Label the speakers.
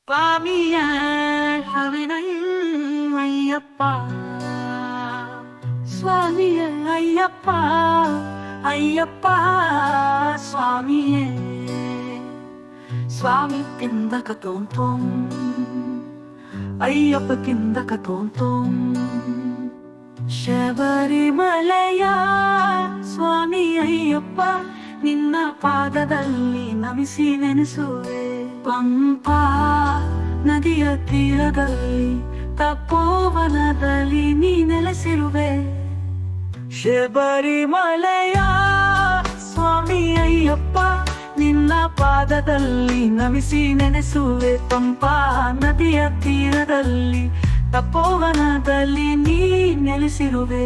Speaker 1: ಸ್ವಾಮಿಯ ಅಯ್ಯಪ್ಪ, ಸ್ವಾಮಿಯ ಅಯ್ಯಪ್ಪ, ಅಯ್ಯಪ್ಪ ಸ್ವಾಮಿಯೇ. ಸ್ವಾಮಿ ಕಿಂದಕ ತೋಂ ಅಯ್ಯಪ್ಪ ಕಿಂದಕ ತೋಂ. ಶಬರಿಮಲೆಯ ಸ್ವಾಮಿ ಅಯ್ಯಪ್ಪ, ನಿನ್ನ ಪಾದದಲ್ಲಿ ನಮಿಸಿ ನೆನೆಸುವೆ. ಪಂಪಾ ನದಿಯ ತೀರದಲ್ಲಿ ತಪೋವನದಲ್ಲಿ ನೀ ನೆಲೆಸಿರುವೆ. ಶಬರಿಮಲೆಯ ಸ್ವಾಮಿ ಅಯ್ಯಪ್ಪ, ನಿನ್ನ ಪಾದದಲ್ಲಿ ನಮಿಸಿ ನೆನೆಸುವೆ. ಪಂಪಾ ನದಿಯ ತೀರದಲ್ಲಿ ತಪೋವನದಲ್ಲಿ ನೀ ನೆಲೆಸಿರುವೆ.